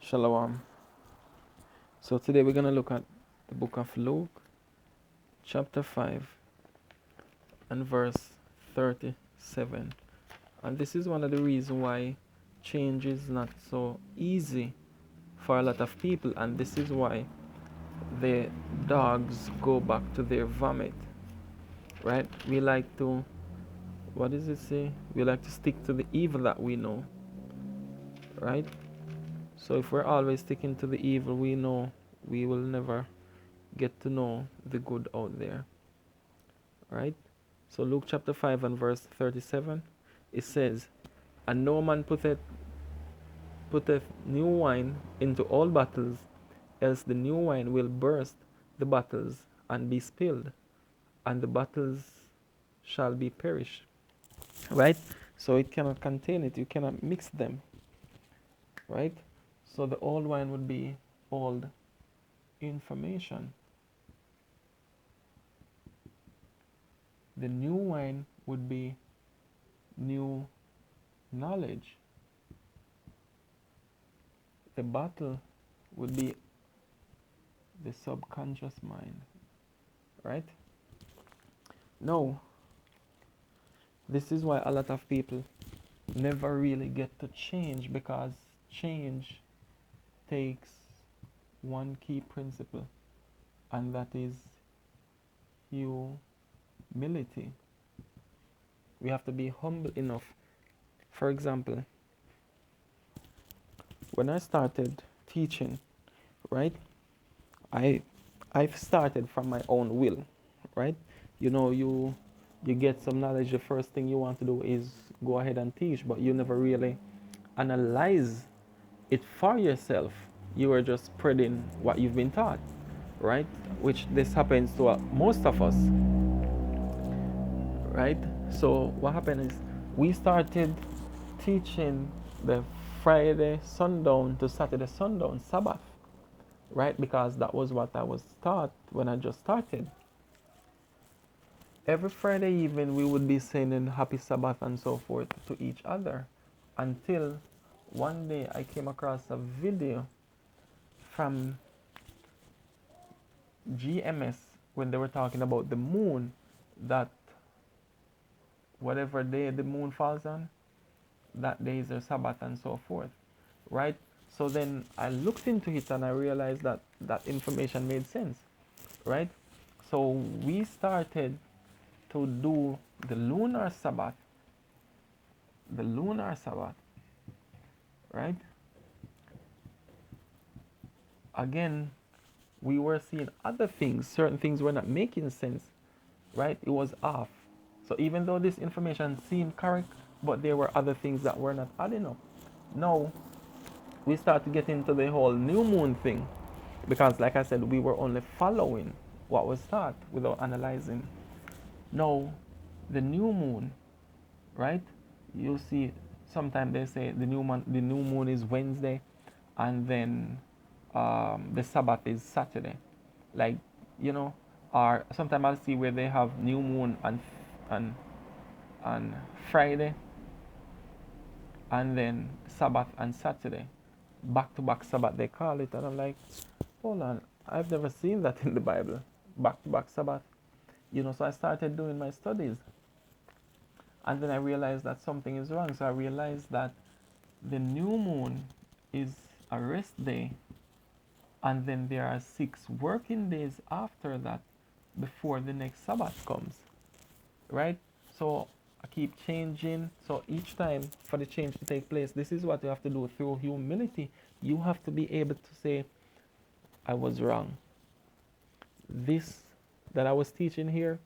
Shalom. So today we're going to look at the book of Luke, chapter 5, and verse 37. And this is one of the reasons why change is not so easy for a lot of people. And this is why the dogs go back to their vomit, right? We like to, what does it say? We like to stick to the evil that we know, right? So if we're always sticking to the evil we know, we will never get to know the good out there, right? So Luke chapter 5 and verse 37, it says, "And no man putteth new wine into old bottles, else the new wine will burst the bottles and be spilled, and the bottles shall be perished." Right? So it cannot contain it, you cannot mix them, right? So the old wine would be old information. The new wine would be new knowledge. The bottle would be the subconscious mind, right? No, this is why a lot of people never really get to change, because change takes one key principle, and that is humility. We have to be humble enough. For example, when I started teaching, right, I I've started from my own will, right? You know, you get some knowledge, the first thing you want to do is go ahead and teach, but you never really analyze it for yourself. You are just spreading what you've been taught, right? Which this happens to most of us, right? So what happened is we started teaching the Friday sundown to Saturday sundown Sabbath, right? Because that was what I was taught when I just started. Every Friday evening we would be saying happy Sabbath and so forth to each other, until one day I came across a video from GMS when they were talking about the moon, that whatever day the moon falls on, that day is their Sabbath and so forth, right? So then I looked into it and I realized that that information made sense, right? So we started to do the lunar Sabbath, right? Again, we were seeing other things, certain things were not making sense, right? It was off. So even though this information seemed correct, but there were other things that were not adding up. Now we start to get into the whole new moon thing, because like I said, we were only following what was taught without analyzing. Now the new moon, right? You see, sometimes they say the new moon is Wednesday, and then the Sabbath is Saturday, like, you know. Or sometimes I'll see where they have new moon and on Friday, and then Sabbath and Saturday, back to back Sabbath they call it, and I'm like, hold on, I've never seen that in the Bible, back to back Sabbath, you know. So I started doing my studies, and then I realized that something is wrong. So I realized that the new moon is a rest day, and then there are 6 working days after that before the next Sabbath comes, right? So I keep changing. So each time for the change to take place, this is what you have to do through humility. You have to be able to say, I was wrong. This that I was teaching here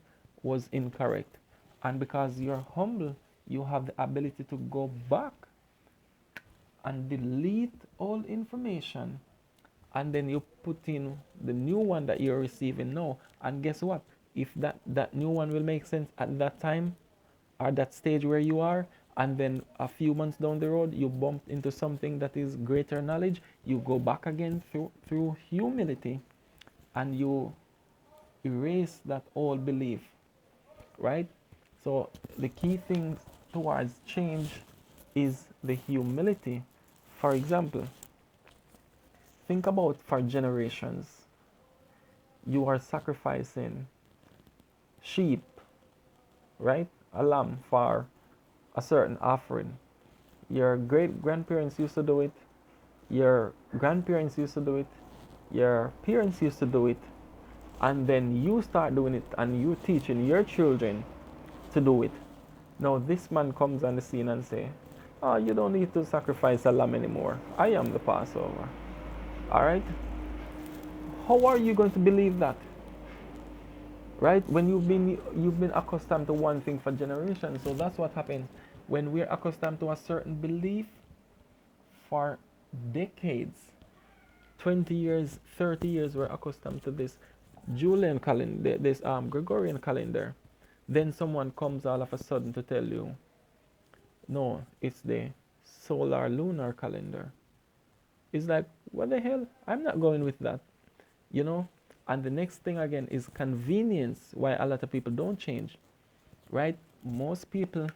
was incorrect. And because you're humble, you have the ability to go back and delete all information, and then you put in the new one that you're receiving now. And guess what? If that new one will make sense at that time or that stage where you are, and then a few months down the road you bump into something that is greater knowledge, you go back again through humility, and you erase that old belief, right? So the key thing towards change is the humility. For example, think about for generations, you are sacrificing sheep, right? A lamb for a certain offering. Your great grandparents used to do it, your grandparents used to do it, your parents used to do it, and then you start doing it and you teaching your children to do it. Now this man comes on the scene and say, "Oh, you don't need to sacrifice a lamb anymore. I am the Passover." All right? How are you going to believe that? Right? When you've been accustomed to one thing for generations. So that's what happens when we're accustomed to a certain belief for decades. 20 years, 30 years we're accustomed to this Julian calendar, this Gregorian calendar. Then someone comes all of a sudden to tell you, no, it's the solar lunar calendar. It's like, what the hell? I'm not going with that, you know? And the next thing again is convenience, why a lot of people don't change, right? Most people,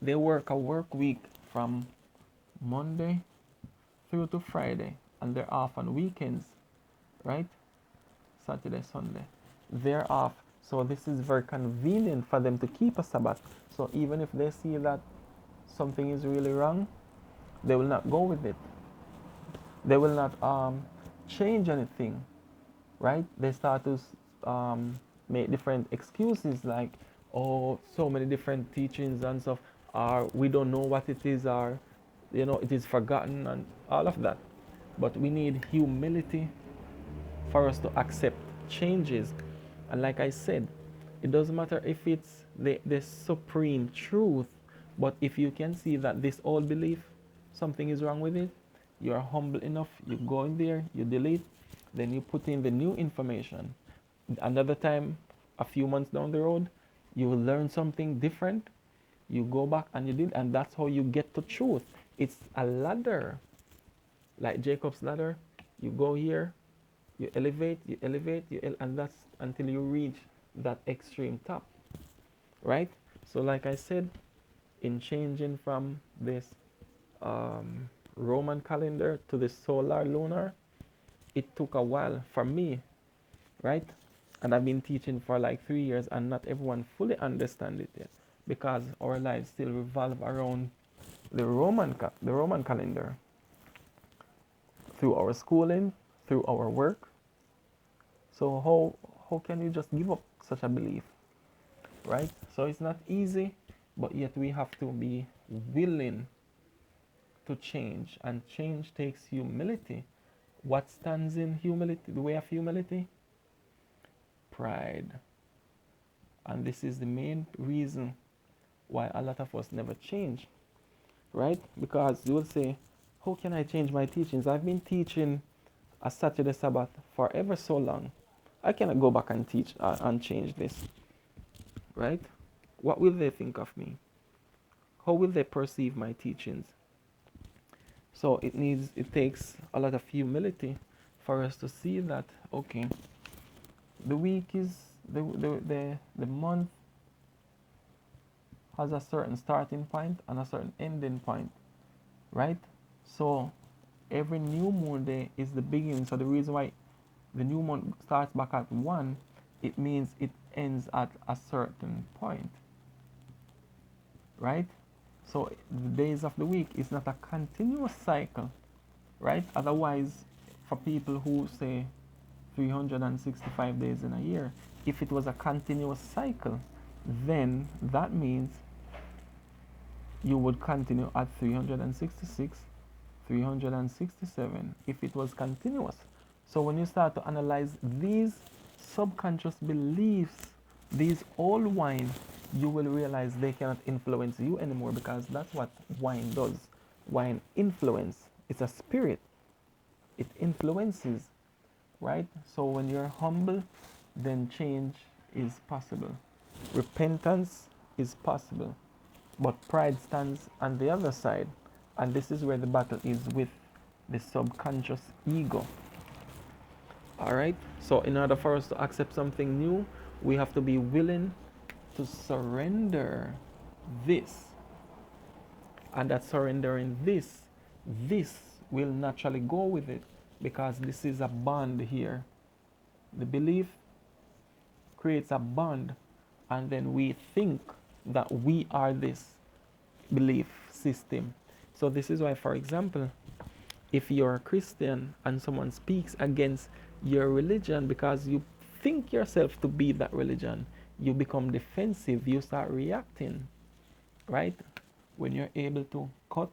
they work a work week from Monday through to Friday, and they're off on weekends, right? Saturday, Sunday. They're off. So this is very convenient for them to keep a Sabbath. So even if they see that something is really wrong, they will not go with it. They will not change anything, right? They start to make different excuses like, oh, so many different teachings and stuff, or we don't know what it is, or it is forgotten, and all of that. But we need humility for us to accept changes. And like I said, it doesn't matter if it's the supreme truth, but if you can see that this old belief, something is wrong with it, you're humble enough, you go in there, you delete, then you put in the new information. Another time, a few months down the road, you will learn something different, you go back and you did, and that's how you get to truth. It's a ladder, like Jacob's ladder. You go here, you elevate, and that's until you reach that extreme top, right? So like I said, in changing from this Roman calendar to the solar lunar, it took a while for me, right? And I've been teaching for like 3 years, and not everyone fully understand it yet, because our lives still revolve around the Roman calendar, through our schooling, through our work. So how can you just give up such a belief, right? So it's not easy, but yet we have to be willing to change, and change takes humility. What stands in humility, the way of humility? Pride. And this is the main reason why a lot of us never change, right? Because you will say, how can I change my teachings? I've been teaching a Saturday Sabbath for ever so long. I cannot go back and teach and change this, right? What will they think of me? How will they perceive my teachings? So it takes a lot of humility for us to see that, okay, the week is the month has a certain starting point and a certain ending point, right? So every new moon day is the beginning. So the reason why the new month starts back at 1, it means it ends at a certain point, right? So the days of the week is not a continuous cycle, right? Otherwise, for people who say 365 days in a year, if it was a continuous cycle, then that means you would continue at 366, 367 if it was continuous. So when you start to analyze these subconscious beliefs, these old wine, you will realize they cannot influence you anymore, because that's what wine does. Wine influence. It's a spirit. It influences, right? So when you're humble, then change is possible. Repentance is possible. But pride stands on the other side. And this is where the battle is with the subconscious ego. All right? So in order for us to accept something new, we have to be willing to surrender this. And that surrendering this will naturally go with it. because this is a bond here. The belief creates a bond, and then we think that we are this belief system. So this is why, for example, if you're a Christian and someone speaks against your religion because you think yourself to be that religion, you become defensive, you start reacting, right? When you're able to cut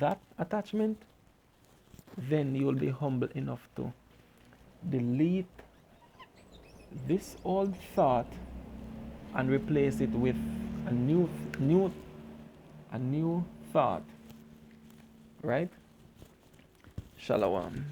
that attachment, then you'll be humble enough to delete this old thought and replace it with a new thought, right? Shalom.